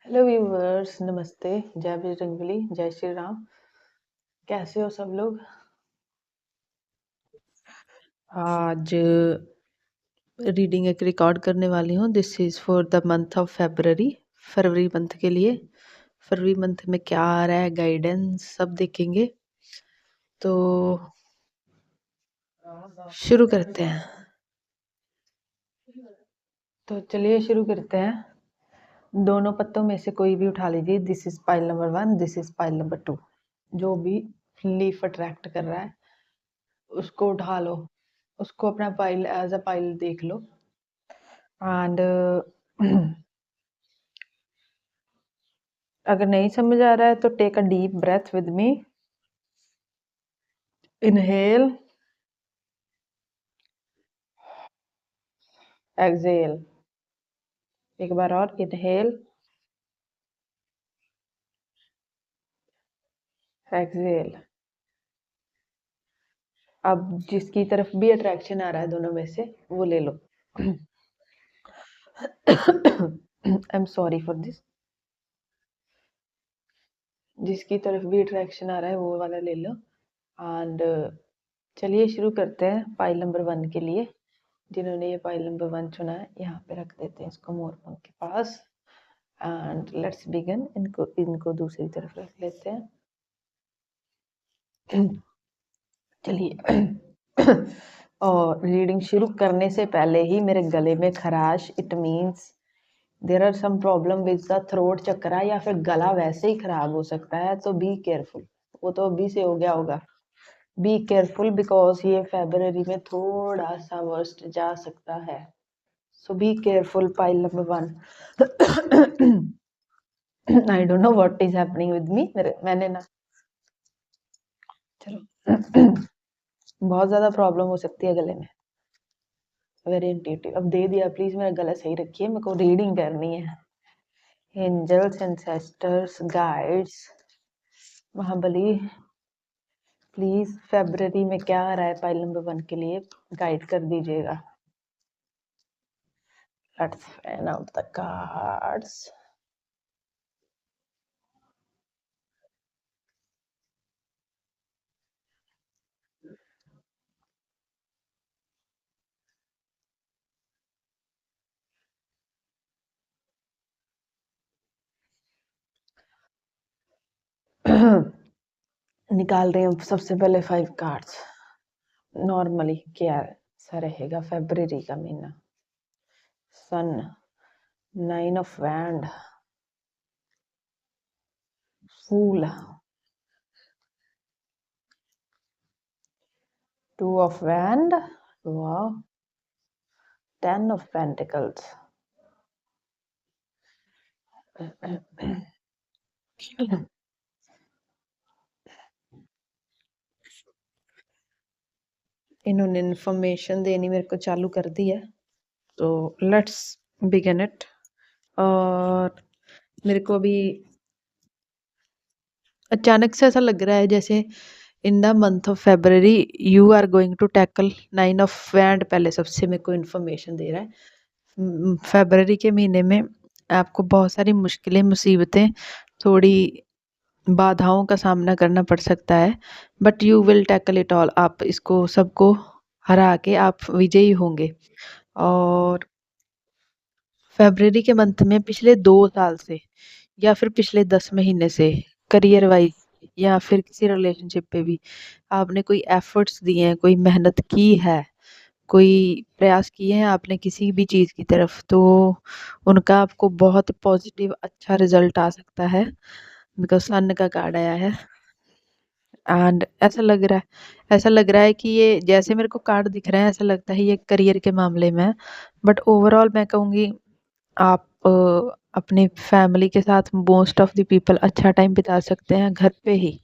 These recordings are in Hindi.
हेलो व्यूवर्स, नमस्ते। जय बजरंगबली, जय श्री राम। कैसे हो सब लोग? आज रीडिंग एक रिकॉर्ड करने वाली हूँ। This is for the month of February month के लिए। फरवरी मंथ में क्या आ रहा है, गाइडेंस सब देखेंगे। तो शुरू करते हैं। तो चलिए शुरू करते हैं। दोनों पत्तों में से कोई भी उठा लीजिए। This is pile number 1, this is pile number 2। जो भी लीफ अट्रैक्ट कर रहा है उसको उठा लो, उसको अपना पाइल एज अ पाइल देख लो। एंड अगर नहीं समझ आ रहा है तो take a deep breath with me. Inhale, exhale. एक बार और, इनहेल, एक्सहेल। अब जिसकी तरफ भी अट्रैक्शन आ रहा है दोनों में से वो ले लो। I am sorry for this. जिसकी तरफ भी अट्रैक्शन आ रहा है वो वाला ले लो। एंड चलिए शुरू करते हैं पाइल नंबर 1 के लिए। जिन्होंने ये पाइल नंबर 1 चुना है यहाँ पे रख देते हैं इसको मोरपंख के पास। And let's begin. इनको दूसरी तरफ रख लेते हैं। चलिए। और रीडिंग शुरू करने से पहले ही मेरे गले में खराश, it means there are some problem with the throat chakra, या फिर गला वैसे ही खराब हो सकता है। तो बी केयरफुल। वो तो अभी से हो गया होगा। बी केयरफुल बिकॉज ये फेब्रुअरी में थोड़ा सा वर्स्ट जा सकता है। So be careful pile number 1। I don't know what is happening with me. मैंने ना, चलो। बहुत ज्यादा प्रॉब्लम हो सकती है गले में। Very intuitive. अब दे दिया, प्लीज मेरा गला सही रखिए, मेरे को रीडिंग करनी है। Angels, ancestors, guides, Mahabali, please February में क्या आ रहा है पाइल नंबर 1 के लिए गाइड कर दीजिएगा। Let's fan out the cards. निकाल रहे हैं सबसे पहले 5 कार्ड्स। नॉर्मली क्या सा रहेगा फेब्रुअरी का महीना। Sun, 9 of wand, fool, 2 of wand, वाह, 10 ऑफ पेंटिकल्स। इन्होंने इन्फॉर्मेशन देनी मेरे को चालू कर दी है, तो लेट्स बिगिन इट। और मेरे को अभी अचानक से ऐसा लग रहा है जैसे in the month of February you are going to tackle 9 of wand. पहले सबसे मेरे को इन्फॉर्मेशन दे रहा है फेब्रुअरी के महीने में आपको बहुत सारी मुश्किलें, मुसीबतें, थोड़ी बाधाओं का सामना करना पड़ सकता है, but you will tackle it all. आप इसको सबको हरा के आप विजयी होंगे। और फेब्रुअरी के मंथ में पिछले 2 साल से या फिर पिछले 10 महीने से करियर वाइज या फिर किसी रिलेशनशिप पे भी आपने कोई एफर्ट्स दिए हैं, कोई मेहनत की है, कोई प्रयास किए हैं आपने किसी भी चीज़ की तरफ, तो उनका आपको बहुत पॉजिटिव अच्छा रिजल्ट आ सकता है। बिकॉज सन का कार्ड आया है। एंड ऐसा लग रहा है कि ये जैसे मेरे को कार्ड दिख रहे हैं ऐसा लगता है ये करियर के मामले में है। बट ओवरऑल मैं कहूँगी आप अपनी फैमिली के साथ मोस्ट ऑफ द पीपल अच्छा टाइम बिता सकते हैं घर पे ही।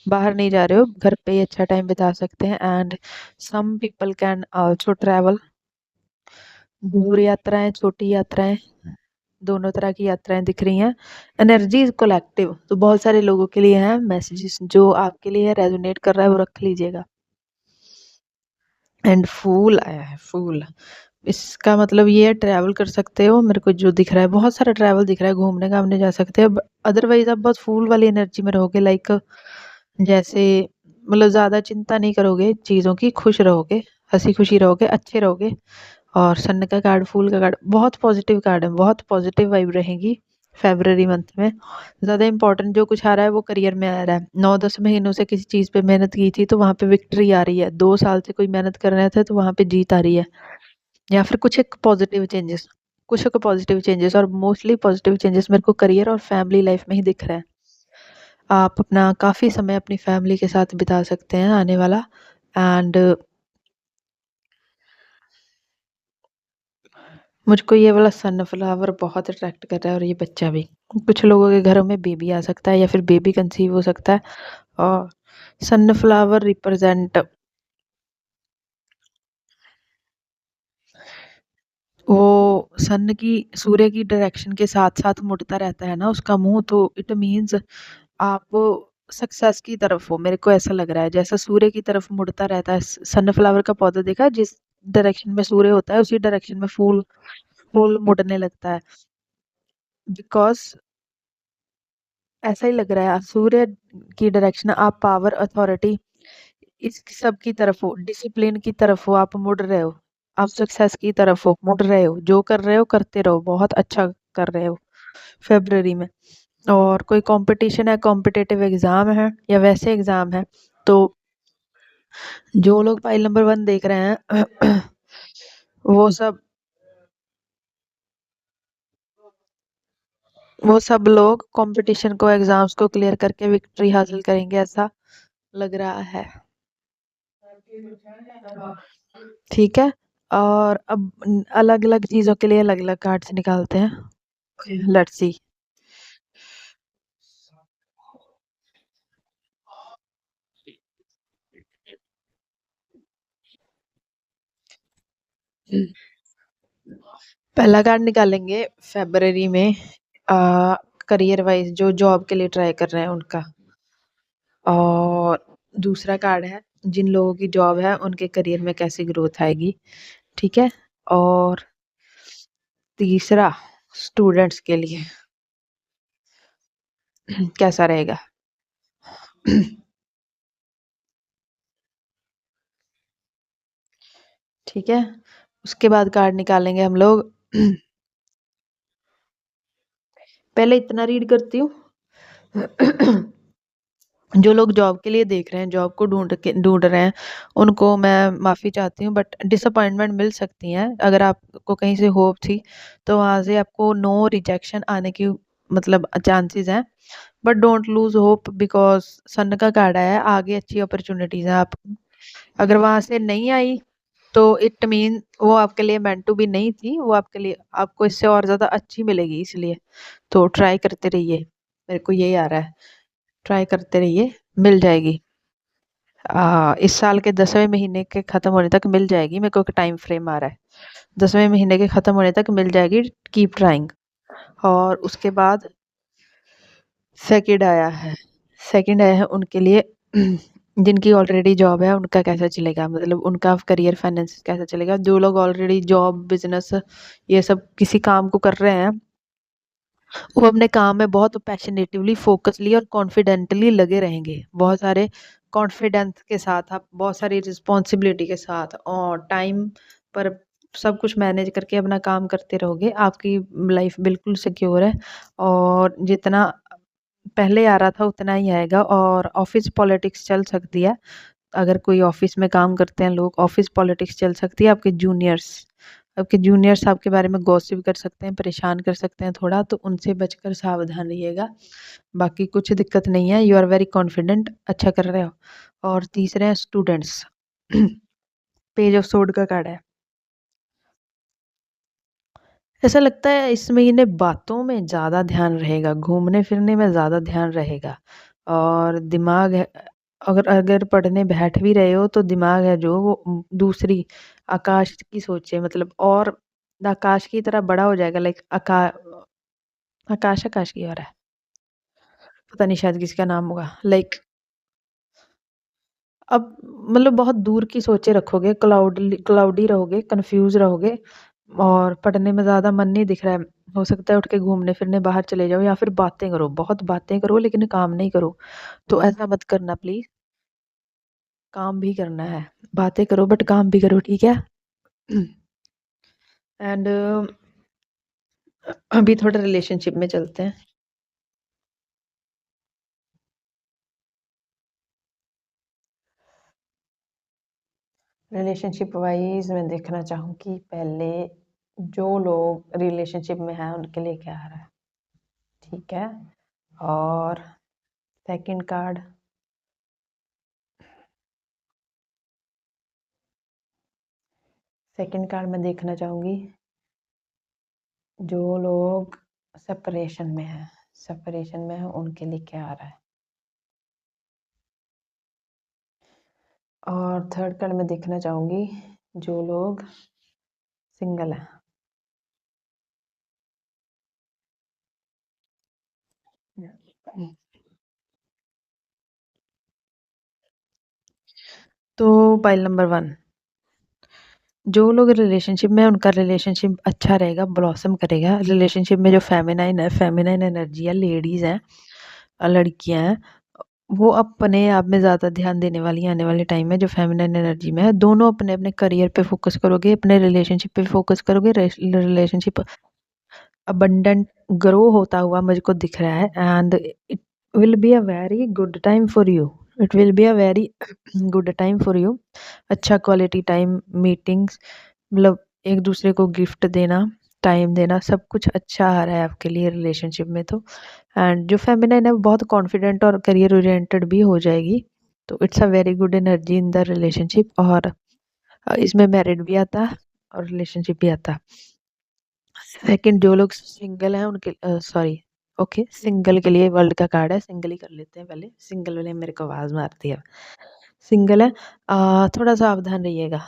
बाहर नहीं जा रहे हो, घर पे ही अच्छा टाइम बिता सकते हैं। And some people can also travel. दूर यात्राएं, छोटी यात्राएं, दोनों तरह की यात्राएं दिख रही हैं। एनर्जी इज कलेक्टिव, तो बहुत सारे लोगों के लिए हैं मैसेजेस। जो आपके लिए रेजोनेट कर रहा है वो रख लीजिएगा। एंड फूल आया है, फूल इसका मतलब ये है ट्रैवल कर सकते हो, मेरे को जो दिख रहा है बहुत सारा ट्रैवल दिख रहा है, घूमने घामने जा सकते हो। अदरवाइज आप बहुत फूल वाली एनर्जी में रहोगे, लाइक जैसे मतलब ज्यादा चिंता नहीं करोगे चीजों की, खुश रहोगे, हंसी खुशी रहोगे, अच्छे रहोगे। और सन का कार्ड, फूल का कार्ड बहुत पॉजिटिव कार्ड है, बहुत पॉजिटिव वाइब रहेगी फेब्रवरी मंथ में। ज्यादा इंपॉर्टेंट जो कुछ आ रहा है वो करियर में आ रहा है। 9-10 महीनों से किसी चीज पे मेहनत की थी तो वहां पे विक्ट्री आ रही है, 2 साल से कोई मेहनत कर रहे थे तो वहां पे जीत आ रही है। या फिर कुछ एक पॉजिटिव चेंजेस, कुछ एक पॉजिटिव चेंजेस, और मोस्टली पॉजिटिव चेंजेस मेरे को करियर और फैमिली लाइफ में ही दिख रहा है। आप अपना काफी समय अपनी फैमिली के साथ बिता सकते हैं आने वाला। एंड मुझको ये वाला सनफ्लावर बहुत अट्रैक्ट कर रहा है, और ये बच्चा भी। कुछ लोगों के घरों में बेबी आ सकता है या फिर बेबी कंसीव हो सकता है। और सनफ्लावर रिप्रेजेंट, वो सन की, सूर्य की डायरेक्शन के साथ साथ मुड़ता रहता है ना उसका मुंह, तो इट मीन्स आप सक्सेस की तरफ हो। मेरे को ऐसा लग रहा है जैसा सूर्य की तरफ मुड़ता रहता है। सनफ्लावर का पौधा देखा है? जिस डायरेक्शन में सूर्य होता है उसी डायरेक्शन में फूल फूल मुड़ने लगता है। बिकॉज ऐसा ही लग रहा है, सूर्य की डायरेक्शन, आप पावर, अथॉरिटी, इस सब की तरफ हो, डिसिप्लिन की तरफ हो, आप मुड़ रहे हो। आप सक्सेस की तरफ हो, मुड़ रहे हो, जो कर रहे हो करते रहो, बहुत अच्छा कर रहे हो फेब्रवरी में। और कोई कंपटीशन है, कॉम्पिटिटिव एग्जाम है या वैसे एग्जाम है, तो जो लोग फाइल नंबर 1 देख रहे हैं वो सब वो सब लोग कंपटीशन को, एग्जाम्स को क्लियर करके विक्ट्री हासिल करेंगे, ऐसा लग रहा है। ठीक है। और अब अलग अलग चीजों के लिए अलग अलग कार्ड्स निकालते हैं। Let's see. पहला कार्ड निकालेंगे फेब्रवरी में, आ, करियर वाइज जो जॉब के लिए ट्राई कर रहे हैं उनका। और दूसरा कार्ड है जिन लोगों की जॉब है उनके करियर में कैसी ग्रोथ आएगी। ठीक है। और तीसरा स्टूडेंट्स के लिए कैसा रहेगा। ठीक है। उसके बाद कार्ड निकालेंगे हम लोग। पहले इतना रीड करती हूँ। जो लोग जॉब के लिए देख रहे हैं, जॉब को ढूंढ रहे हैं, उनको मैं माफ़ी चाहती हूँ, बट डिसअपॉइंटमेंट मिल सकती हैं। अगर आपको कहीं से होप थी तो वहाँ से आपको नो रिजेक्शन आने की मतलब चांसेस हैं। But don't lose hope, because sun का कार्ड आया है, आगे अच्छी अपॉर्चुनिटीज हैं। आप अगर वहां से नहीं आई तो इट मीन वो आपके लिए मेंट टू बी नहीं थी, वो आपके लिए, आपको इससे और ज्यादा अच्छी मिलेगी, इसलिए तो ट्राई करते रहिए। मेरे को यही आ रहा है, ट्राई करते रहिए, मिल जाएगी। इस साल के 10वें महीने के खत्म होने तक मिल जाएगी, मेरे को एक टाइम फ्रेम आ रहा है। 10वें महीने के खत्म होने तक मिल जाएगी, कीप ट्राइंग। और उसके बाद सेकंड आया है, सेकंड आया है उनके लिए जिनकी ऑलरेडी जॉब है, उनका कैसा चलेगा, मतलब उनका करियर फाइनेंस कैसा चलेगा। जो लोग ऑलरेडी जॉब, बिजनेस, ये सब किसी काम को कर रहे हैं, वो अपने काम में बहुत पैशनेटिवली, फोकसली और कॉन्फिडेंटली लगे रहेंगे। बहुत सारे कॉन्फिडेंस के साथ, आप बहुत सारी रिस्पॉन्सिबिलिटी के साथ और टाइम पर सब कुछ मैनेज करके अपना काम करते रहोगे। आपकी लाइफ बिल्कुल सिक्योर है, और जितना पहले आ रहा था उतना ही आएगा। और ऑफिस पॉलिटिक्स चल सकती है, अगर कोई ऑफिस में काम करते हैं लोग, ऑफिस पॉलिटिक्स चल सकती है। आपके जूनियर्स आपके बारे में गॉसिप कर सकते हैं, परेशान कर सकते हैं थोड़ा, तो उनसे बचकर सावधान रहिएगा। बाकी कुछ दिक्कत नहीं है, यू आर वेरी कॉन्फिडेंट, अच्छा कर रहे हो। और तीसरे हैं स्टूडेंट्स। पेज ऑफ सोर्ड का कार्ड है। ऐसा लगता है इस महीने बातों में ज़्यादा ध्यान रहेगा, घूमने फिरने में ज़्यादा ध्यान रहेगा। और दिमाग है, अगर अगर पढ़ने बैठ भी रहे हो तो दिमाग है जो वो दूसरी आकाश की सोचे, मतलब और आकाश की तरह बड़ा हो जाएगा। लाइक आकाश आकाश की हो रहा है, पता नहीं, शायद किसका नाम होगा, लाइक अब मतलब बहुत दूर की सोचें रखोगे, क्लाउडी रहोगे, कन्फ्यूज़ रहोगे और पढ़ने में ज़्यादा मन नहीं दिख रहा है। हो सकता है उठ के घूमने-फिरने बाहर चले जाओ या फिर बातें करो, बहुत बातें करो लेकिन काम नहीं करो। तो ऐसा मत करना प्लीज़, काम भी करना है। बातें करो बट काम भी करो, ठीक है? एंड अभी थोड़ा रिलेशनशिप में चलते हैं। रिलेशनशिप वाइज़ मैं देखना चाहूँगी पहले जो लोग रिलेशनशिप में हैं उनके लिए क्या आ रहा है, ठीक है? और सेकंड कार्ड सेकंड कार्ड मैं देखना चाहूँगी जो लोग सेपरेशन में हैं उनके लिए क्या आ रहा है। और थर्ड कार्ड मैं देखना चाहूँगी जो लोग सिंगल हैं। तो पाइल नंबर 1, जो लोग रिलेशनशिप में हैं उनका रिलेशनशिप अच्छा रहेगा, ब्लॉसम करेगा। रिलेशनशिप में जो फेमिनाइन एनर्जी है, लेडीज़ हैं, लड़कियाँ हैं, वो अपने आप में ज़्यादा ध्यान देने वाली हैं आने वाले टाइम में, जो फेमिनाइन एनर्जी में है। दोनों अपने-अपने करियर पे फ़ोकस करोगे, अपने रिलेशनशिप पे फ़ोकस करोगे। रिलेशनशिप अबंडेंट ग्रो होता हुआ मुझको दिख रहा है and it will be a very good time for you. It will be a very good time for you. अच्छा क्वालिटी टाइम, मीटिंग्स, मतलब एक दूसरे को गिफ्ट देना, टाइम देना, सब कुछ अच्छा आ रहा है आपके लिए रिलेशनशिप में तो। एंड जो फेमिनाइन है वो बहुत कॉन्फिडेंट और करियर ओरिएंटेड भी हो जाएगी। तो it's a very good energy in the relationship. और इसमें मैरिड भी आता है और रिलेशनशिप भी आता है। सेकंड, जो लोग सिंगल हैं उनके सॉरी, ओके, सिंगल के लिए वर्ल्ड का कार्ड है, सिंगल ही कर लेते हैं पहले। सिंगल वाले मेरे को आवाज़ मारती है। सिंगल है, थोड़ा सावधान रहिएगा।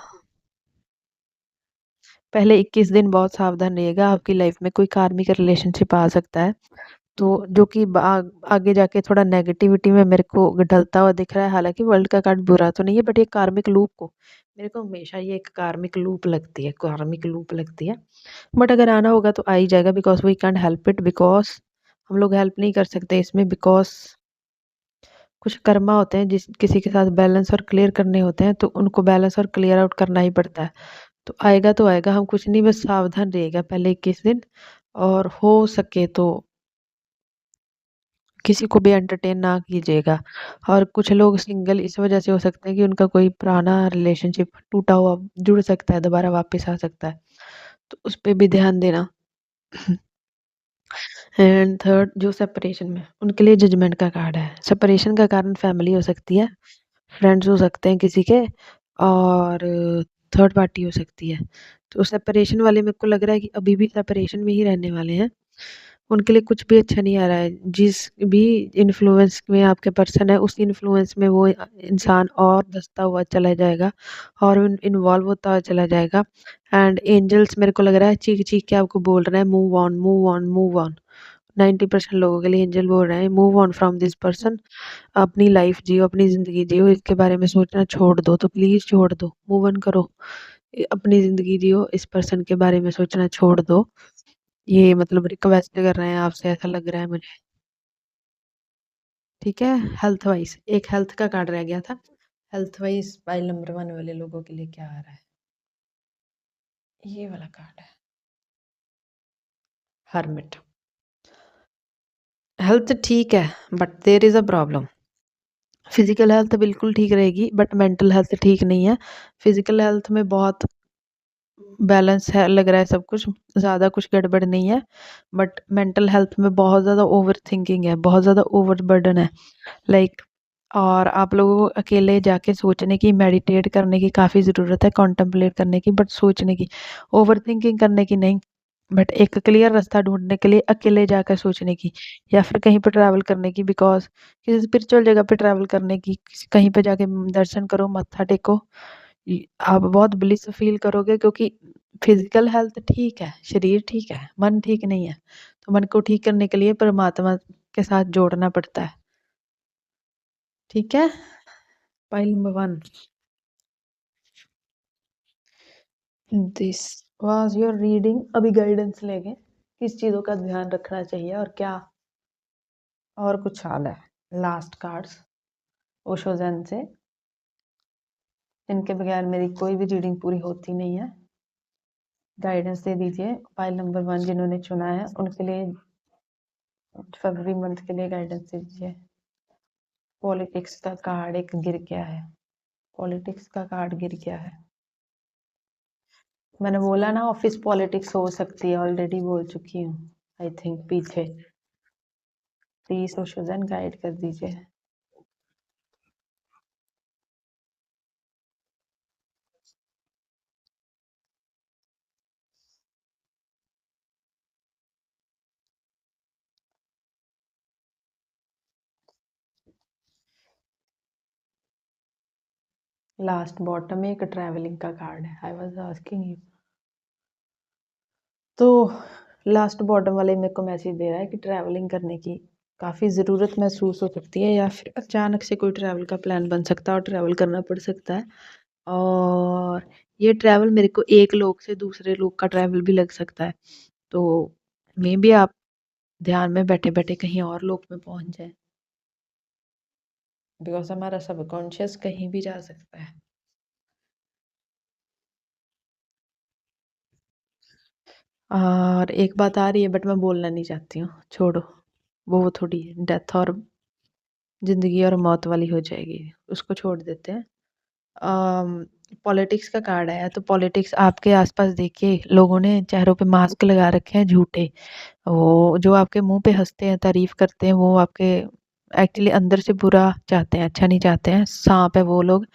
पहले 21 दिन बहुत सावधान रहिएगा, आपकी लाइफ में कोई कार्मिक रिलेशनशिप आ सकता है। तो जो कि आगे जाके थोड़ा नेगेटिविटी में मेरे को ढलता हुआ दिख रहा है। हालाँकि वर्ल्ड का कार्ड बुरा तो नहीं है बट ये कार्मिक लूप को, मेरे को हमेशा ये एक कार्मिक लूप लगती है। बट अगर आना होगा तो आ ही जाएगा because we can't help it, because हम लोग हेल्प नहीं कर सकते इसमें, बिकॉज़ कुछ कर्मा होते हैं जिस किसी के साथ बैलेंस और क्लियर करने होते हैं तो उनको बैलेंस और क्लियर आउट करना ही पड़ता है। तो आएगा, हम कुछ नहीं, बस सावधान रहिएगा पहले 21 दिन। और हो सके तो किसी को भी एंटरटेन ना कीजिएगा। और कुछ लोग सिंगल इस वजह से हो सकते हैं कि उनका कोई पुराना रिलेशनशिप टूटा हुआ जुड़ सकता है, दोबारा वापस आ सकता है, तो उस पे भी ध्यान देना। एंड थर्ड, जो सेपरेशन में उनके लिए जजमेंट का कार्ड है। सेपरेशन का कारण फैमिली हो सकती है, फ्रेंड्स हो सकते हैं किसी के, और थर्ड पार्टी हो सकती है। तो सेपरेशन वाले मेरे को लग रहा है कि अभी भी सेपरेशन में ही रहने वाले हैं। उनके लिए कुछ भी अच्छा नहीं आ रहा है। जिस भी इन्फ्लुएंस में आपके पर्सन है उस इन्फ्लुएंस में वो इंसान और धँसता हुआ चला जाएगा और इन्वॉल्व होता हुआ चला जाएगा। एंड एंजल्स मेरे को लग रहा है चीख-चीख के आपको बोल रहे हैं move on, move on, move on. 90% लोगों के लिए एंजल बोल रहे हैं move on from this person. अपनी लाइफ जियो, अपनी ज़िंदगी जियो, इसके बारे में सोचना छोड़ दो, तो प्लीज़ छोड़ दो, मूव ऑन करो। अपनी ज़िंदगी जियो, इस पर्सन के बारे में सोचना छोड़ दो। ये मतलब रिक्वेस्ट कर रहे हैं आपसे, ऐसा लग रहा है मुझे। ठीक है? हेल्थ वाइज़, एक हेल्थ का कार्ड रह गया था। हेल्थ वाइज़ पाइल नंबर 1 वाले लोगों के लिए क्या आ रहा है? ये वाला कार्ड है, हर्मिट। हेल्थ ठीक है, but there is a problem. Physical health बिल्कुल ठीक रहेगी बट मेंटल हेल्थ ठीक नहीं है। फिज़िकल हेल्थ में बहुत बैलेंस है, लग रहा है सब कुछ, ज़्यादा कुछ गड़बड़ नहीं है। बट मेंटल हेल्थ में बहुत ज़्यादा ओवरथिंकिंग है, बहुत ज़्यादा ओवरबर्डन है। लाइक और आप लोगों को अकेले जाके सोचने की, मेडिटेट करने की काफ़ी ज़रूरत है, कॉन्टेम्पलेट करने की, बट सोचने की, ओवरथिंकिंग करने की नहीं। बट एक क्लियर रास्ता ढूँढने के लिए अकेले जाकर सोचने की या फिर कहीं पे ट्रैवल करने की, बिकॉज़ किसी स्पिरिचुअल जगह पे ट्रैवल करने की, कहीं पे जाके दर्शन करो, मत्था टेको। आप बहुत ब्लिस फील करोगे क्योंकि फिजिकल हेल्थ ठीक है, शरीर ठीक है, मन ठीक नहीं है। तो मन को ठीक करने के लिए परमात्मा के साथ जोड़ना पड़ता है। ठीक है? Pile number 1. This was your reading. अभी गाइडेंस लेंगे किस चीज़ों का ध्यान रखना चाहिए और क्या और कुछ हाल है। लास्ट कार्ड्स ओशोजन से, इनके बगैर मेरी कोई भी रीडिंग पूरी होती नहीं है। गाइडेंस दे दीजिए फाइल नंबर 1 जिन्होंने चुना है उनके लिए, फरवरी मंथ के लिए गाइडेंस दे दीजिए। पॉलिटिक्स का कार्ड एक गिर गया है, पॉलिटिक्स का कार्ड गिर गया है। मैंने बोला ना ऑफिस पॉलिटिक्स हो सकती है, ऑलरेडी बोल चुकी हूँ आई थिंक पीछे। प्लीज ओशोजन गाइड कर दीजिए। लास्ट बॉटम में एक ट्रैवलिंग का कार्ड है, आई वाज आस्किंग यू। तो लास्ट बॉटम वाले मेरे को मैसेज दे रहा है कि ट्रैवलिंग करने की काफ़ी ज़रूरत महसूस हो सकती है, या फिर अचानक से कोई ट्रैवल का प्लान बन सकता है और ट्रैवल करना पड़ सकता है। और ये ट्रैवल मेरे को एक लोग से दूसरे लोग का ट्रैवल भी लग सकता है। तो मे बी आप ध्यान में बैठे बैठे कहीं और लोग में पहुंच जाए, बिकॉज हमारा सबकॉन्शियस कहीं भी जा सकता है। और एक बात आ रही है बट मैं बोलना नहीं चाहती हूँ, छोड़ो, वो थोड़ी डेथ और जिंदगी और मौत वाली हो जाएगी, उसको छोड़ देते हैं। पॉलिटिक्स का कार्ड आया, तो पॉलिटिक्स आपके आसपास देखिए लोगों ने चेहरों पे मास्क लगा रखे हैं झूठे। वो जो आपके मुंह पे हंसते हैं, तारीफ करते हैं, वो आपके एक्चुअली अंदर से बुरा चाहते हैं, अच्छा नहीं चाहते हैं। सांप है वो लोग,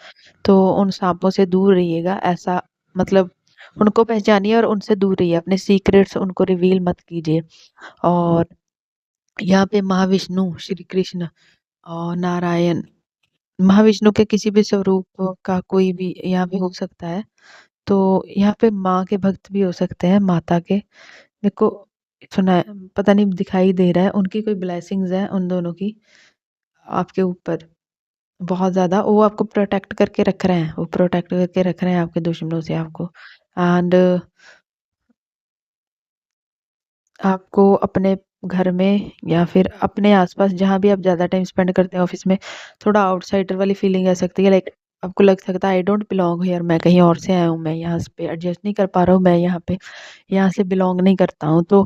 तो उन सांपों से दूर रहिएगा। ऐसा मतलब उनको पहचानिए और उनसे दूर रहिए, अपने सीक्रेट्स उनको रिवील मत कीजिए। और यहाँ पे महाविष्णु, श्री कृष्ण और नारायण, महाविष्णु के किसी भी स्वरूप का कोई भी यहाँ पे हो सकता है। तो यहाँ पे माँ के भक्त भी हो सकते हैं, माता के। मेरे को सुना है, पता नहीं दिखाई दे रहा है, उनकी कोई ब्लेसिंग्स है उन दोनों की आपके ऊपर बहुत ज़्यादा। वो आपको प्रोटेक्ट करके रख रहे हैं, वो प्रोटेक्ट करके रख रहे हैं आपके दुश्मनों से आपको। एंड आपको अपने घर में या फिर अपने आसपास जहाँ भी आप ज़्यादा टाइम स्पेंड करते हैं ऑफिस में, थोड़ा आउटसाइडर वाली फीलिंग आ सकती है। लाइक आपको लग सकता है आई डोंट बिलोंग हियर, मैं कहीं और से आया हूँ, मैं यहाँ पे एडजस्ट नहीं कर पा रहा हूँ, मैं यहाँ पे यहाँ से बिलोंग नहीं करता हूँ। तो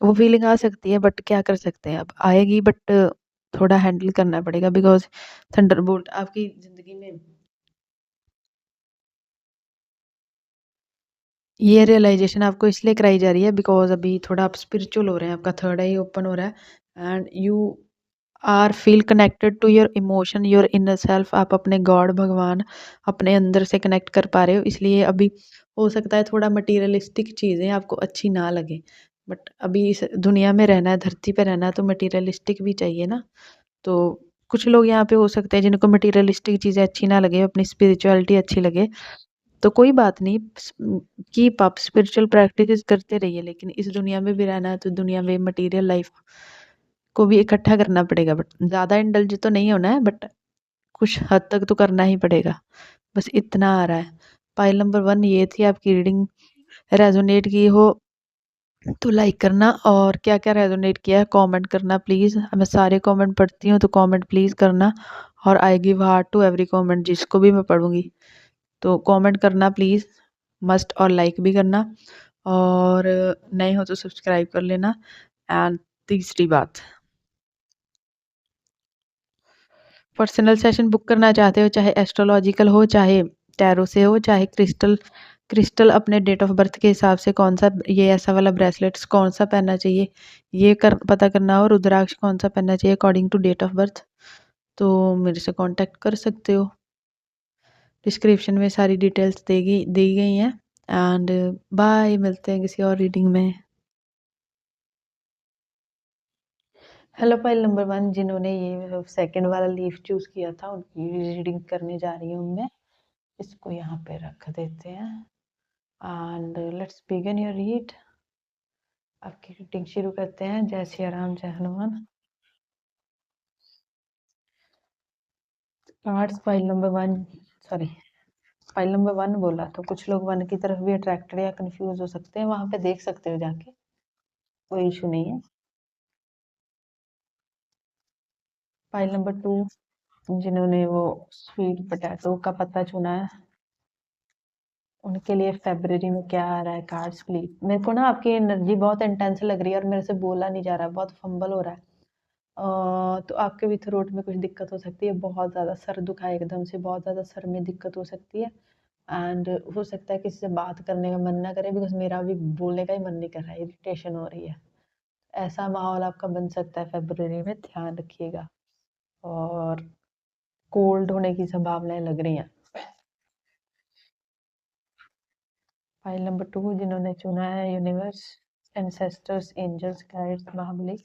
वो फीलिंग आ सकती है, बट क्या कर सकते हैं, अब आएगी, बट थोड़ा हैंडल करना पड़ेगा। बिकॉज थंडरबोल्ट आपकी ज़िंदगी में ये रियलाइजेशन आपको इसलिए कराई जा रही है बिकॉज अभी थोड़ा आप स्पिरिचुअल हो रहे हैं, आपका थर्ड आई ओपन हो रहा है and you are feel connected to your emotion, your inner self. आप अपने गॉड, भगवान अपने अंदर से कनेक्ट कर पा रहे हो। इसलिए अभी हो सकता है थोड़ा मटीरियलिस्टिक चीज़ें आपको अच्छी ना लगे, बट अभी इस दुनिया में रहना है, धरती पे रहना है, तो मटीरियलिस्टिक भी चाहिए ना। तो कुछ लोग यहाँ पे हो सकते हैं जिनको मटीरियलिस्टिक चीज़ें अच्छी ना लगे, अपनी स्पिरिचुअलिटी अच्छी लगे। तो कोई बात नहीं, कीप अप स्पिरिचुअल प्रैक्टिसेस करते रहिए, लेकिन इस दुनिया में भी रहना है तो दुनिया में मटेरियल लाइफ को भी इकट्ठा करना पड़ेगा। बट ज़्यादा इंडल्ज तो नहीं होना है, बट कुछ हद तक तो करना ही पड़ेगा। बस इतना आ रहा है। पाइल नंबर 1 ये थी आपकी रीडिंग। रेजोनेट की हो तो लाइक करना, और क्या क्या रेजोनेट किया है कमेंट करना प्लीज़। मैं सारे कमेंट पढ़ती हूँ, तो कमेंट प्लीज़ करना। और I give heart to every comment, जिसको भी मैं पढ़ूंगी। तो कमेंट करना प्लीज़, मस्ट, और लाइक भी करना। और नए हो तो सब्सक्राइब कर लेना। एंड तीसरी बात, पर्सनल सेशन बुक करना चाहते हो, चाहे एस्ट्रोलॉजिकल हो, चाहे टैरो से हो, चाहे क्रिस्टल क्रिस्टल अपने डेट ऑफ बर्थ के हिसाब से कौन सा, ये ऐसा वाला ब्रेसलेट्स कौन सा पहनना चाहिए, ये कर पता करना हो, रुद्राक्ष कौन सा पहनना चाहिए according to date of birth, तो मेरे से कांटेक्ट कर सकते हो। डिस्क्रिप्शन में सारी डिटेल्स देगी दी गई हैं। एंड बाय, मिलते हैं किसी और रीडिंग में। हेलो फाइल नंबर 1 जिन्होंने ये सेकंड वाला लीफ चूज किया था, उनकी रीडिंग करने जा रही हूँ मैं। इसको यहाँ पे रख देते हैं and let's begin your read. आपकी रीडिंग शुरू करते हैं। जय सिया राम, जय Hanuman. Cards pile number 1, sorry pile number 1 बोला तो कुछ लोग 1 की तरफ भी अट्रैक्टेड या कंफ्यूज हो सकते हैं, वहां पे देख सकते हो जाके, कोई इशू नहीं है। पाइल नंबर 2 जिन्होंने वो स्वीट पोटैटो का पत्ता चुना है, उनके लिए फेब्रवरी में क्या आ रहा है कार्ड्स प्लीज। मेरे को ना आपकी एनर्जी बहुत इंटेंस लग रही है और मेरे से बोला नहीं जा रहा, बहुत फंबल हो रहा है। तो आपके भी थ्रोट में कुछ दिक्कत हो सकती है, बहुत ज़्यादा सर दुखा है एकदम से, बहुत ज़्यादा सर में दिक्कत हो सकती है। एंड हो सकता है किसी से बात करने का मन ना करे, बिकॉज मेरा भी बोलने का ही मन नहीं कर रहा है, इरिटेशन हो रही है। ऐसा माहौल आपका बन सकता है फेब्रवरी में, ध्यान रखिएगा। और कोल्ड होने की संभावनाएं लग रही हैं। फाइल नंबर 2 जिन्होंने चुना है यूनिवर्स, एंसेस्टर्स, एंजल्स, गाइड्स, महाबली,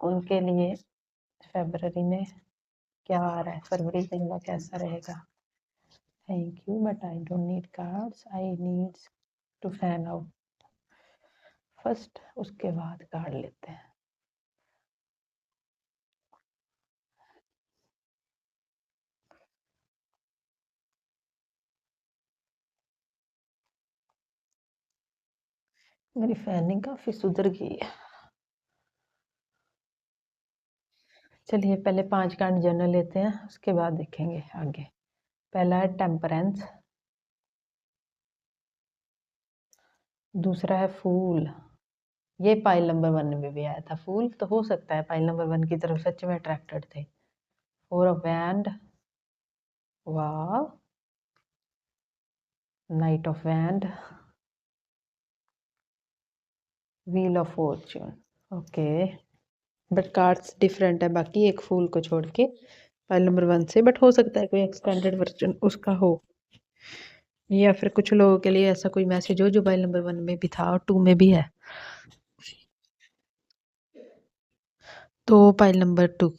उनके लिए फेब्रवरी में क्या आ रहा है, फरवरी महीना कैसा रहेगा। Thank you, but I don't need cards, I need to fan out first, उसके बाद कार्ड लेते हैं। मेरी फैनिंग काफी सुधर गई है। चलिए पहले 5 कार्ड जनरल लेते हैं, उसके बाद देखेंगे आगे। पहला है टेम्परेंस, दूसरा है फूल। ये पाइल नंबर 1 में भी आया था फूल, तो हो सकता है पाइल नंबर 1 की तरफ सच में अट्रैक्टेड थे। 4 ऑफ वैंड, वाह, night of wand, wheel of Fortune. Okay, but cards different है बाकी एक फूल को छोड़ के पाइल नंबर 1 से, बट हो सकता है कोई एक्सटेंडेड वर्जन उसका हो, या फिर कुछ लोगों के लिए ऐसा कोई मैसेज हो जो पाइल नंबर 1 में भी था और 2 में भी है। तो पाइल नंबर 2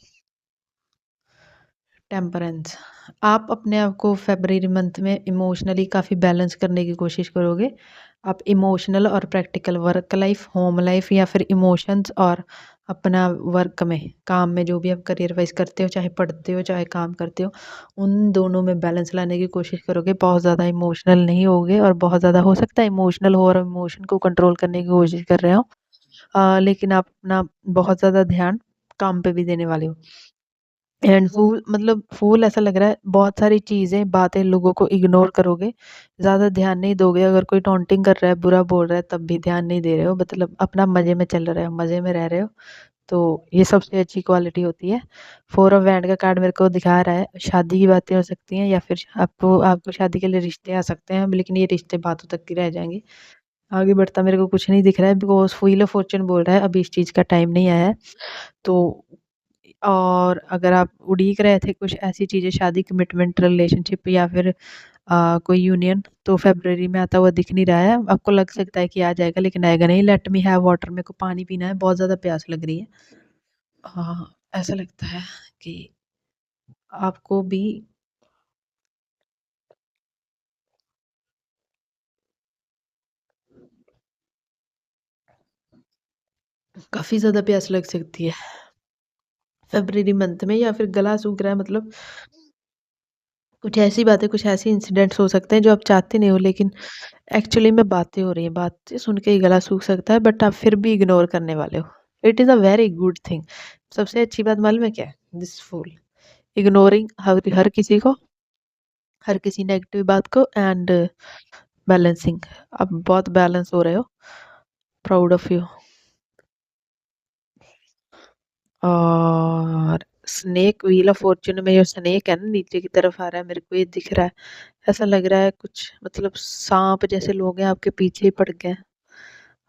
टेम्परेंस, आप अपने आप को फेब्रवरी मंथ में इमोशनली काफ़ी बैलेंस करने की कोशिश करोगे। आप इमोशनल और practical, work life, home life, या फिर इमोशंस और अपना वर्क में, काम में, जो भी आप करियर वाइज करते हो, चाहे पढ़ते हो चाहे काम करते हो, उन दोनों में बैलेंस लाने की कोशिश करोगे। बहुत ज़्यादा इमोशनल नहीं होगे, और बहुत ज़्यादा हो सकता है इमोशनल हो और इमोशन को कंट्रोल करने की कोशिश कर रहे हो, लेकिन आप अपना बहुत ज़्यादा ध्यान काम पे भी देने वाले हो। एंड फूल मतलब फूल ऐसा लग रहा है, बहुत सारी चीज़ें, बातें, लोगों को इग्नोर करोगे, ज़्यादा ध्यान नहीं दोगे। अगर कोई टॉन्टिंग कर रहा है, बुरा बोल रहा है, तब भी ध्यान नहीं दे रहे हो, मतलब अपना मज़े में चल रहे हो, मज़े में रह रहे हो, तो ये सबसे अच्छी क्वालिटी होती है। 4 ऑफ वैंड का कार्ड मेरे को दिखा रहा है शादी की बातें हो सकती हैं, या फिर आपको आपको शादी के लिए रिश्ते आ सकते हैं, लेकिन ये रिश्ते बातों तक ही रह जाएंगे। आगे बढ़ता मेरे को कुछ नहीं दिख रहा है, बिकॉज व्हील ऑफ फॉर्चून बोल रहा है अभी इस चीज़ का टाइम नहीं आया है। तो और अगर आप उड़ीक रहे थे कुछ ऐसी चीज़ें, शादी, कमिटमेंट, रिलेशनशिप, या फिर कोई यूनियन, तो फेब्रवरी में आता हुआ दिख नहीं रहा है। आपको लग सकता है कि आ जाएगा, लेकिन आएगा नहीं। लेट मी हैव वाटर, मेरे को पानी पीना है, बहुत ज़्यादा प्यास लग रही है। हाँ, ऐसा लगता है कि आपको भी काफ़ी ज़्यादा प्यास लग सकती है फेब्रवरी मंथ में, या फिर गला सूख रहा है, मतलब कुछ ऐसी बातें, कुछ ऐसे इंसिडेंट्स हो सकते हैं जो आप चाहते नहीं हो, लेकिन एक्चुअली में बातें हो रही हैं, बातें सुन के ही गला सूख सकता है, बट आप फिर भी इग्नोर करने वाले हो। It is a very good thing. सबसे अच्छी बात मालूम है क्या है? दिस फूल, इग्नोरिंग हर किसी को, हर किसी नेगेटिव बात को, एंड बैलेंसिंग। आप बहुत बैलेंस हो रहे हो, प्राउड ऑफ यू। और स्नेक, व्हील ऑफ फॉर्च्यून में जो स्नेक है ना, नीचे की तरफ आ रहा है, मेरे को ये दिख रहा है। ऐसा लग रहा है कुछ, मतलब सांप जैसे लोग हैं आपके पीछे ही पड़ गए हैं,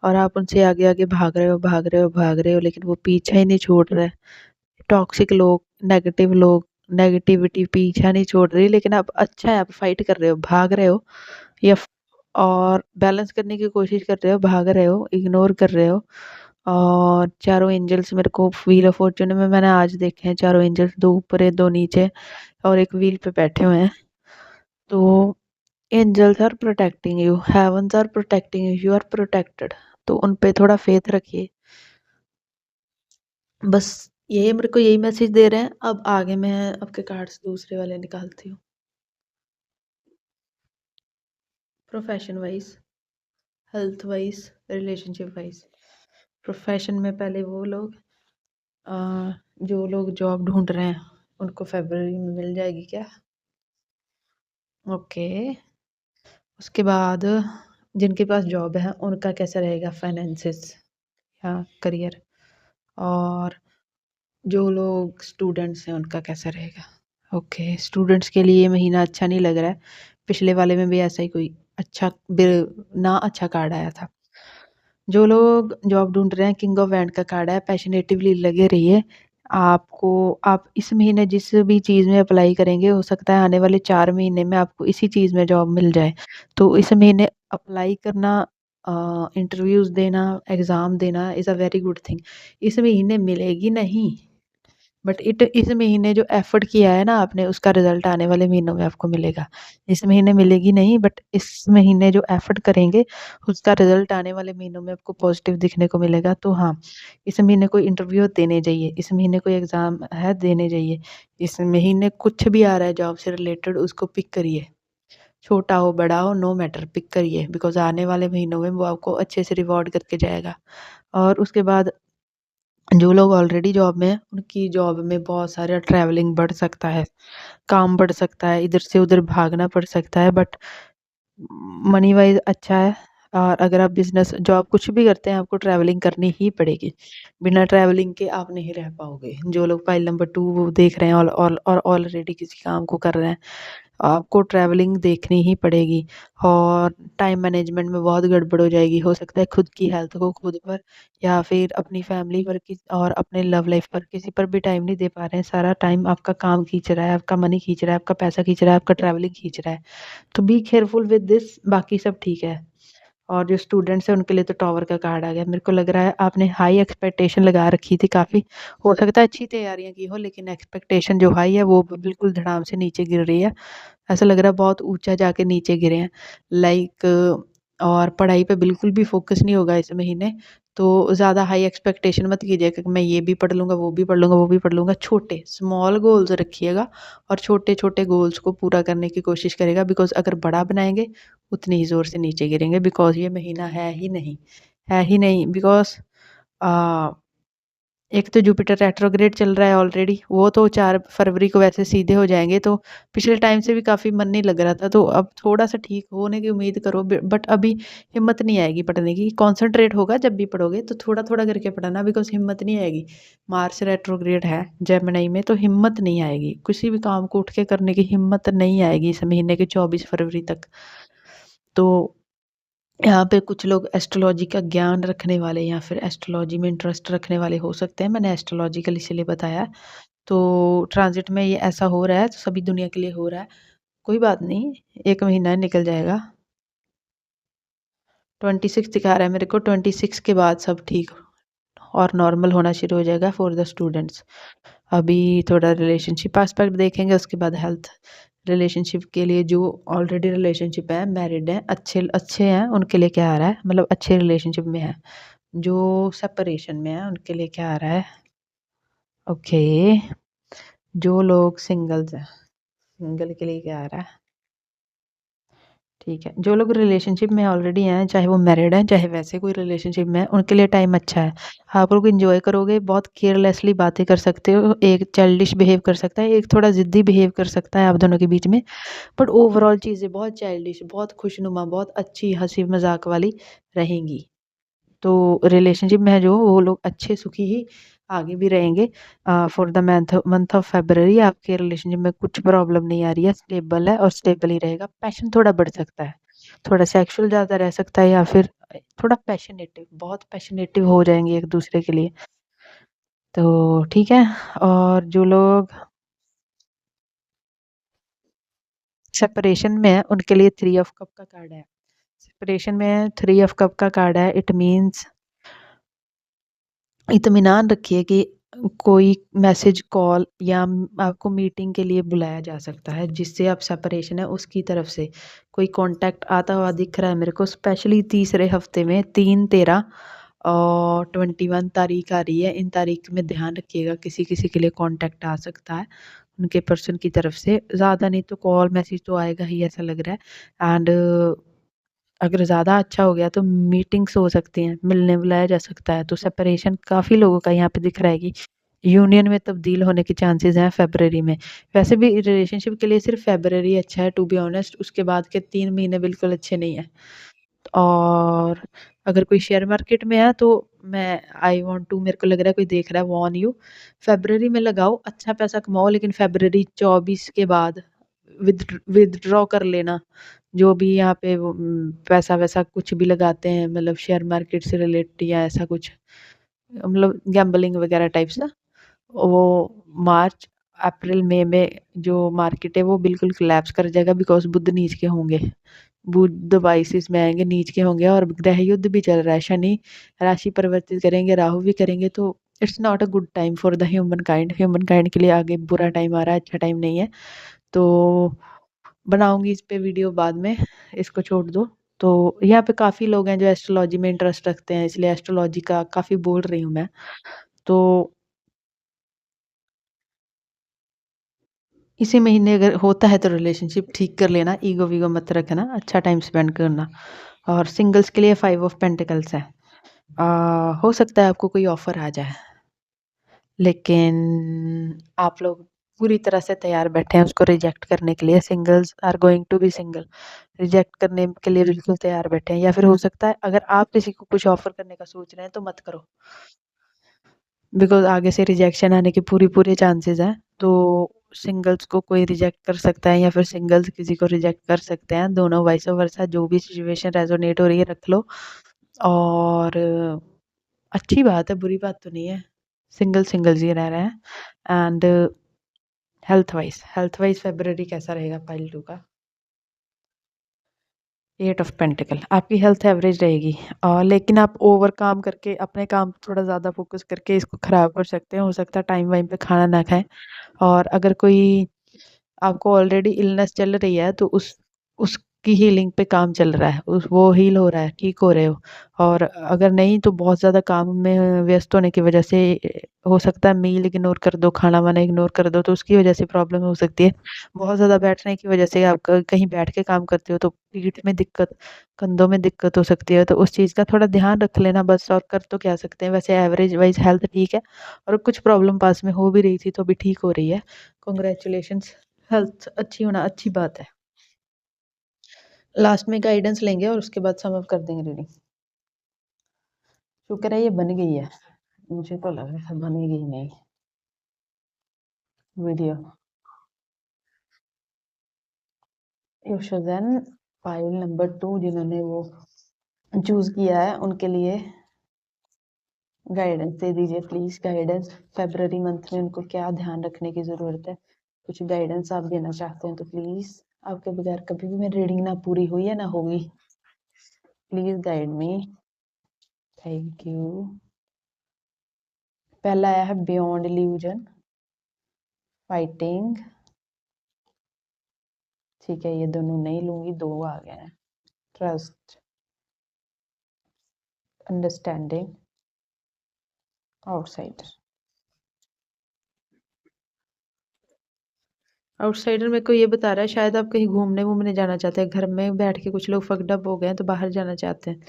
और आप उनसे आगे आगे भाग रहे हो, भाग रहे हो, भाग रहे हो, लेकिन वो पीछा ही नहीं छोड़ रहे। टॉक्सिक लोग, नेगेटिव लोग, नेगेटिविटी पीछा नहीं छोड़ रही, लेकिन आप, अच्छा है, आप फाइट कर रहे हो, भाग रहे हो, या और बैलेंस करने की कोशिश कर रहे हो, भाग रहे हो, इग्नोर कर रहे हो। और चारों एंजल्स मेरे को व्हील ऑफ फॉर्च्यून में मैंने आज देखे हैं, चारों एंजल्स, 2 ऊपर है, 2 नीचे, और एक व्हील पे बैठे हुए हैं। तो angels are protecting you, heavens are protecting you, you are protected. तो उन पे थोड़ा फेथ रखिए, बस ये मेरे को यही मैसेज दे रहे हैं, अब आगे मैं आपके कार्ड्स दूसरे वाले निकालती हूँ। Profession wise, health wise, relationship wise. Profession में पहले वो लोग अ, जो लोग जॉब ढूँढ रहे हैं, उनको फ़रवरी में मिल जाएगी क्या? ओके। उसके बाद जिनके पास जॉब है, उनका कैसा रहेगा फाइनेंसेस या करियर? और जो लोग स्टूडेंट्स हैं, उनका कैसा रहेगा? ओके, स्टूडेंट्स के लिए ये महीना अच्छा नहीं लग रहा है। पिछले वाले में भी ऐसा ही कोई अच्छा ना अच्छा कार्ड आया था। जो लोग जॉब ढूँढ रहे हैं, किंग ऑफ वैंड का कार्ड है, पैशनेटिवली लगे रहिए। आपको आप इस महीने जिस भी चीज़ में अप्लाई करेंगे, हो सकता है आने वाले 4 महीने में आपको इसी चीज़ में जॉब मिल जाए। तो इस महीने अप्लाई करना, इंटरव्यूज़ देना, एग्ज़ाम देना is a very good thing. इस महीने मिलेगी नहीं, बट इस महीने जो एफर्ट किया है ना आपने, उसका रिजल्ट आने वाले महीनों में आपको मिलेगा। इस महीने मिलेगी नहीं, बट इस महीने जो एफर्ट करेंगे, उसका रिजल्ट आने वाले महीनों में आपको पॉजिटिव दिखने को मिलेगा। तो हाँ, इस महीने कोई इंटरव्यू देने जाइए, इस महीने कोई एग्ज़ाम है देने जाइए, इस महीने कुछ भी आ रहा है जॉब से रिलेटेड, उसको पिक करिए। छोटा हो, बड़ा हो, नो मैटर, पिक करिए, बिकॉज़ आने वाले महीनों में वो आपको अच्छे से रिवॉर्ड करके जाएगा। और उसके बाद जो लोग ऑलरेडी जॉब में हैं, उनकी जॉब में बहुत सारा ट्रैवलिंग बढ़ सकता है, काम बढ़ सकता है, इधर से उधर भागना पड़ सकता है, बट मनी वाइज़ अच्छा है। और अगर आप बिज़नेस जॉब कुछ भी करते हैं, आपको ट्रैवलिंग करनी ही पड़ेगी। बिना ट्रैवलिंग के आप नहीं रह पाओगे। जो लोग फाइल नंबर 2 वो देख रहे हैं और ऑलरेडी किसी काम को कर रहे हैं, आपको ट्रैवलिंग देखनी ही पड़ेगी। और टाइम मैनेजमेंट में बहुत गड़बड़ हो जाएगी। हो सकता है खुद की हेल्थ को खुद पर या फिर अपनी फैमिली पर और अपने लव लाइफ पर किसी पर भी टाइम नहीं दे पा रहे हैं। सारा टाइम आपका काम खींच रहा है, आपका मनी खींच रहा है, आपका पैसा खींच रहा है, आपका ट्रैवलिंग खींच रहा है। तो बी केयरफुल विद दिस, बाकी सब ठीक है। और जो स्टूडेंट्स हैं उनके लिए तो टॉवर का कार्ड आ गया। मेरे को लग रहा है आपने हाई एक्सपेक्टेशन लगा रखी थी काफ़ी। हो सकता है अच्छी तैयारियाँ की हो, लेकिन एक्सपेक्टेशन जो हाई है वो बिल्कुल धड़ाम से नीचे गिर रही है। ऐसा लग रहा है बहुत ऊँचा जाके नीचे गिरे हैं। लाइक और पढ़ाई पे बिल्कुल भी फ़ोकस नहीं होगा इस महीने। तो ज़्यादा हाई एक्सपेक्टेशन मत कीजिएगा कि मैं ये भी पढ़ लूँगा, वो भी पढ़ लूँगा, वो भी पढ़ लूँगा। छोटे स्मॉल गोल्स रखिएगा और छोटे-छोटे गोल्स को पूरा करने की कोशिश करिएगा, बिकॉज़ अगर बड़ा बनाएँगे, उतनी ही ज़ोर से नीचे गिरेंगे, बिकॉज़ ये महीना है ही नहीं, बिकॉज़ अ एक तो जुपिटर रेट्रोग्रेड चल रहा है ऑलरेडी, वो तो 4 फरवरी को वैसे सीधे हो जाएँगे, तो पिछले टाइम से भी काफ़ी मन नहीं लग रहा था, तो अब थोड़ा-सा ठीक होने की उम्मीद करो, बट अभी हिम्मत नहीं आएगी पढ़ने की। कॉन्संट्रेट होगा जब भी पढ़ोगे, तो थोड़ा-थोड़ा करके पढ़ना, बिकॉज़ हिम्मत नहीं आएगी। मार्स रेट्रोग्रेड है जेमिनी में, तो हिम्मत नहीं आएगी। किसी भी काम को उठ के करने की हिम्मत नहीं आएगी इस महीने के 24 फरवरी तक। तो यहाँ पे कुछ लोग एस्ट्रोलॉजी का ज्ञान रखने वाले या फिर एस्ट्रोलॉजी में इंटरेस्ट रखने वाले हो सकते हैं। मैंने एस्ट्रोलॉजिकल इसीलिए बताया। तो ट्रांज़िट में ये ऐसा हो रहा है, तो सभी दुनिया के लिए हो रहा है। कोई बात नहीं, 1 महीना निकल जाएगा। 26 दिखा रहा है मेरे को, 26 के बाद सब ठीक और नॉर्मल होना शुरू हो जाएगा फॉर द स्टूडेंट्स। अभी थोड़ा रिलेशनशिप एस्पेक्ट देखेंगे, उसके बाद हेल्थ। रिलेशनशिप के लिए जो ऑलरेडी रिलेशनशिप है, मैरिड हैं, अच्छे अच्छे हैं, उनके लिए क्या आ रहा है? मतलब अच्छे रिलेशनशिप में हैं। जो सेपरेशन में हैं, उनके लिए क्या आ रहा है? ओके, जो लोग सिंगल्स हैं, सिंगल के लिए क्या आ रहा है? ठीक है, जो लोग रिलेशनशिप में ऑलरेडी हैं, चाहे वो मैरिड हैं, चाहे वैसे कोई रिलेशनशिप में है, उनके लिए टाइम अच्छा है। आप लोग एन्जॉय करोगे, बहुत केयरलेसली बातें कर सकते हो, एक चाइल्डिश बिहेव कर सकता है, एक थोड़ा ज़िद्दी बिहेव कर सकता है आप दोनों के बीच में, बट ओवरऑल चीज़ें बहुत चाइल्डिश, बहुत खुशनुमा, बहुत अच्छी हँसी-मज़ाक वाली रहेंगी। तो रिलेशनशिप में है जो, वो लोग अच्छे सुखी ही आगे भी रहेंगे। For the month of February आपके रिलेशनशिप में कुछ प्रॉब्लम नहीं आ रही है, स्टेबल है और स्टेबल ही रहेगा। पैशन थोड़ा बढ़ सकता है, थोड़ा सेक्सुअल ज़्यादा रह सकता है, या फिर थोड़ा पैशनेटिव, बहुत पैशनेटिव हो जाएँगे एक-दूसरे के लिए। तो ठीक है। और जो लोग सेपरेशन में हैं, उनके लिए 3 ऑफ कप का कार्ड है। सेपरेशन में 3 ऑफ कप का कार्ड है, इट मीन्स इत्मीनान रखिए कि कोई मैसेज, कॉल या आपको मीटिंग के लिए बुलाया जा सकता है, जिससे आप सेपरेशन है उसकी तरफ से कोई कॉन्टैक्ट आता हुआ दिख रहा है मेरे को, स्पेशली तीसरे हफ्ते में 3-13 और 21 तारीख आ रही है, इन तारीख में ध्यान रखिएगा, किसी किसी के लिए कॉन्टैक्ट आ सकता है उनके पर्सन की तरफ से, ज़्यादा नहीं तो कॉल मैसेज तो आएगा ही ऐसा लग रहा है। एंड अगर ज़्यादा अच्छा हो गया तो मीटिंग्स हो सकती हैं, मिलने बुलाया जा सकता है। तो सेपरेशन काफ़ी लोगों का यहाँ पे दिख रहा है कि यूनियन में तब्दील होने के चांसेस हैं फ़रवरी में। वैसे भी रिलेशनशिप के लिए सिर्फ़ फ़रवरी अच्छा है टू बी ऑनेस्ट, उसके बाद के 3 महीने बिल्कुल अच्छे नहीं हैं। और अगर कोई शेयर मार्केट में है तो मैं आई वांट टू, मेरे को लग रहा है कोई देख रहा है, वार्न यू, फ़रवरी में लगाओ, अच्छा पैसा कमाओ, लेकिन फ़रवरी 24 के बाद विथड्रॉ कर लेना। जो भी यहाँ पे वो पैसा-वैसा कुछ भी लगाते हैं, मतलब शेयर मार्केट से रिलेटेड या ऐसा कुछ, मतलब गैम्बलिंग वगैरह टाइप्स ना, वो मार्च, अप्रैल, मई में जो मार्केट है वो बिल्कुल कोलैप्स कर जाएगा, बिकॉज़ बुध नीच के होंगे। बुध 22 में आएँगे, नीच के होंगे, और ग्रह युद्ध भी चल रहा है, शनि राशि परिवर्तित करेंगे, राहु भी करेंगे, तो it's not a good time for the human kind के लिए आगे बुरा टाइम आ रहा है, अच्छा टाइम नहीं है। तो बनाऊँगी इस पे वीडियो बाद में, इसको छोड़ दो। तो यहाँ पे काफ़ी लोग हैं जो एस्ट्रोलॉजी में इंटरेस्ट रखते हैं, इसलिए एस्ट्रोलॉजी का काफ़ी बोल रही हूँ मैं। तो इसी महीने अगर होता है तो रिलेशनशिप ठीक कर लेना, ईगो-वीगो मत रखना, अच्छा टाइम स्पेंड करना। और सिंगल्स के लिए 5 ऑफ पेंटिकल्स है। हो सकता है आपको कोई ऑफ़र आ जाए, लेकिन आप लोग पूरी तरह से तैयार बैठे हैं उसको रिजेक्ट करने के लिए। Singles are going to be single, reject करने के लिए बिल्कुल तैयार बैठे हैं। या फिर हो सकता है अगर आप किसी को कुछ ऑफ़र करने का सोच रहे हैं तो मत करो, बिकॉज़ आगे से रिजेक्शन आने के पूरे चांसेस हैं। तो सिंगल्स को कोई रिजेक्ट कर सकता है या फिर सिंगल्स किसी को रिजेक्ट कर सकते हैं, दोनों वाइस वर्सा, जो भी सिचुएशन रेजोनेट हो रही है रख लो। और अच्छी बात है, बुरी बात तो नहीं है। सिंगल्स ही रह रहे हैं। एंड हेल्थ वाइज़ फ़रवरी कैसा रहेगा पाइल 2 का? 8 ऑफ पेंटिकल, आपकी हेल्थ एवरेज रहेगी, लेकिन आप ओवर काम करके अपने काम पे थोड़ा ज़्यादा फ़ोकस करके इसको ख़राब कर सकते हैं। हो सकता है टाइम वाइम पे खाना ना खाएँ, और अगर कोई आपको ऑलरेडी इलनेस चल रही है तो उसकी हीलिंग पे काम चल रहा है, उस वो हील हो रहा है, ठीक हो रहे हो। और अगर नहीं तो बहुत ज़्यादा काम में व्यस्त होने की वजह से हो सकता है मील इग्नोर कर दो, खाना-वाना इग्नोर कर दो, तो उसकी वजह से प्रॉब्लम हो सकती है। बहुत ज़्यादा बैठने की वजह से आप कहीं बैठ के काम करते हो तो पीठ में दिक्कत, कंधों में दिक्कत हो सकती है, तो उस चीज़ का थोड़ा ध्यान रख लेना बस, और कर तो क्या सकते हैं। वैसे एवरेज वाइज़ हेल्थ ठीक है, और कुछ प्रॉब्लम पास में हो भी रही थी तो अभी ठीक हो रही है। कांग्रेचुलेशंस, हेल्थ अच्छी होना अच्छी बात है। लास्ट में गाइडेंस लेंगे और उसके बाद सम अप कर देंगे रीडिंग। शुक्र है ये बन गई है, मुझे तो लगा था बनेगी ही नहीं वीडियो। यूशुज़न फाइल नंबर 2 जिन्होंने वो चूज़ किया है उनके लिए गाइडेंस दे दीजिए प्लीज़। गाइडेंस फ़रवरी मंथ में उनको क्या ध्यान रखने की ज़रूरत है? कुछ गाइडेंस आप देना चाहते हैं तो प्लीज़। आपके बगैर कभी भी मेरी रीडिंग ना पूरी हुई है ना होगी। Please guide me. Thank you. पहला आया है बियॉन्ड इल्यूजन, फाइटिंग, ठीक है, ये दोनों नहीं लूँगी, 2 आ गए हैं। Trust, understanding, outsider. आउटसाइडर मेरे को ये बता रहा है शायद आप कहीं घूमने-वूमने जाना चाहते हैं। घर में बैठ के कुछ लोग फक्ड अप हो गए हैं तो बाहर जाना चाहते हैं,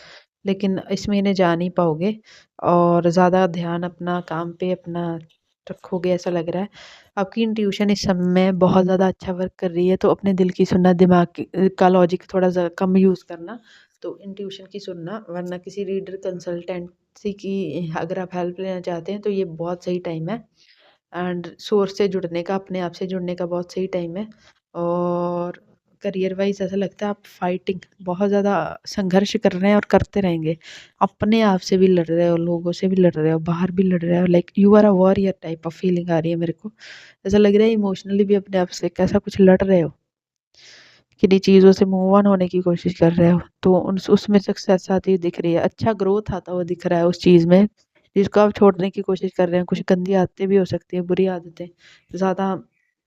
लेकिन इस महीने जा नहीं पाओगे, और ज़्यादा ध्यान अपना काम पे अपना रखोगे ऐसा लग रहा है। आपकी इंट्यूशन इस समय बहुत ज़्यादा अच्छा वर्क कर रही है, तो अपने दिल की सुनना, दिमाग का लॉजिक थोड़ा कम यूज़ करना, तो इंट्यूशन की सुनना, वरना किसी रीडर कंसल्टेंसी की अगर आप हेल्प लेना चाहते हैं तो ये बहुत सही टाइम है। एंड सोर्स से जुड़ने का, अपने आप से जुड़ने का बहुत सही टाइम है। और करियर वाइज़ ऐसा लगता है आप फाइटिंग बहुत ज़्यादा संघर्ष कर रहे हैं और करते रहेंगे। अपने आप से भी लड़ रहे हो, लोगों से भी लड़ रहे हो, बाहर भी लड़ रहे हो, like you are a warrior type of feeling आ रही है मेरे को। ऐसा लग रहा है इमोशनली भी अपने आप से कैसा कुछ लड़ रहे हो, किन्हीं चीज़ों से मूव ऑन होने की कोशिश कर रहे हो, तो उन उसमें सक्सेस आती हुई दिख रही है, अच्छा ग्रोथ आता हुआ दिख रहा है उस चीज़ में, जिसको आप छोड़ने की कोशिश कर रहे हैं। कुछ गंदी आदतें भी हो सकती हैं, बुरी आदतें, ज़्यादा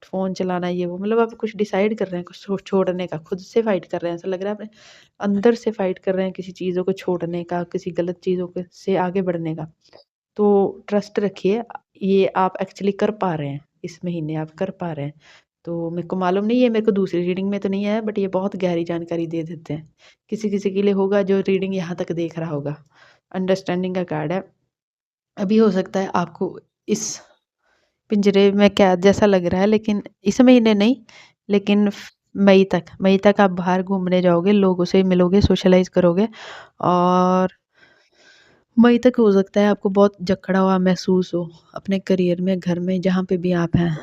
फ़ोन चलाना ये वो, मतलब आप कुछ डिसाइड कर रहे हैं, कुछ छोड़ने का, खुद से फाइट कर रहे हैं, ऐसा लग रहा है अपने अंदर से फाइट कर रहे हैं किसी चीज़ों को छोड़ने का, किसी गलत चीज़ों के से आगे बढ़ने का। तो ट्रस्ट रखिए, ये आप एक्चुअली कर पा रहे हैं, इस महीने आप कर पा रहे हैं। तो मेरे को मालूम नहीं है, मेरे को दूसरी रीडिंग में तो नहीं आया, बट ये बहुत गहरी जानकारी दे देते हैं। किसी-किसी के लिए होगा जो रीडिंग यहाँ तक देख रहा होगा। अंडरस्टैंडिंग का कार्ड है। अभी हो सकता है आपको इस पिंजरे में कैद जैसा लग रहा है, लेकिन इस महीने नहीं, लेकिन मई तक आप बाहर घूमने जाओगे, लोगों से मिलोगे, सोशलाइज़ करोगे और मई तक हो सकता है आपको बहुत जकड़ा हुआ महसूस हो, अपने करियर में, घर में, जहाँ पे भी आप हैं।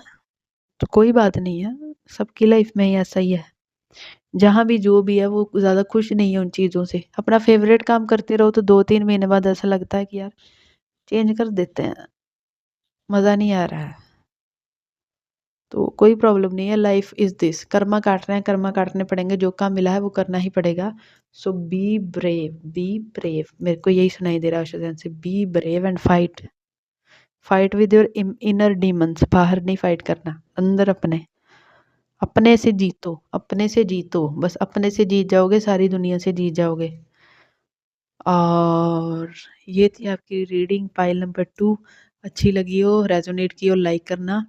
तो कोई बात नहीं है, सबकी लाइफ़ में ही ऐसा ही है। जहाँ भी जो भी है वो ज़्यादा खुश नहीं है उन चीज़ों से। अपना फ़ेवरेट काम करते रहो तो 2-3 महीने बाद ऐसा लगता है कि यार चेंज कर देते हैं, मज़ा नहीं आ रहा है। तो कोई प्रॉब्लम नहीं है, लाइफ इज़ दिस, कर्मा काट रहे हैं, कर्मा काटने पड़ेंगे, जो काम मिला है वो करना ही पड़ेगा। सो बी ब्रेव, मेरे को यही सुनाई दे रहा है शुदैन से, be brave and fight, fight with your inner demons, बाहर नहीं फाइट करना, अंदर अपने, अपने से जीतो, अपने से जीतो, बस अपने से जीत जाओगे, सारी दुनिया से जीत जाओगे। और ये थी आपकी रीडिंग पाइल नंबर 2। अच्छी लगी हो, रेजोनेट की हो, लाइक करना,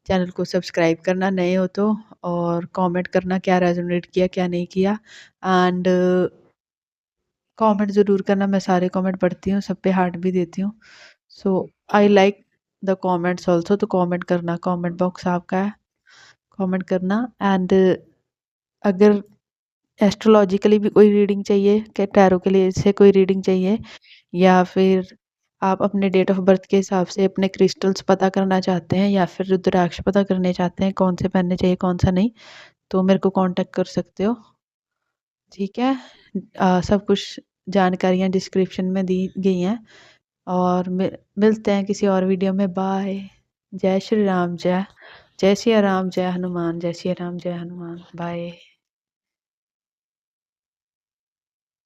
चैनल को सब्सक्राइब करना नए हो तो, और कमेंट करना क्या रेजोनेट किया क्या नहीं किया, एंड कमेंट ज़रूर करना, मैं सारे कमेंट पढ़ती हूँ, सब पे हार्ट भी देती हूँ। So I like the comments also, तो कमेंट करना, कमेंट बॉक्स आपका है, कमेंट करना। एंड अगर एस्ट्रोलॉजिकली भी कोई रीडिंग चाहिए, क्या टैरो के लिए से कोई रीडिंग चाहिए, या फिर आप अपने डेट ऑफ बर्थ के हिसाब से अपने क्रिस्टल्स पता करना चाहते हैं, या फिर रुद्राक्ष पता करने चाहते हैं कौन से पहनने चाहिए कौन सा नहीं, तो मेरे को कांटेक्ट कर सकते हो। ठीक है, सब कुछ जानकारियाँ डिस्क्रिप्शन में दी गई हैं, और मिलते हैं किसी और वीडियो में। बाय। जय श्री राम, जय जय सिया राम, जय हनुमान, जय सिया राम, जय हनुमान। बाय।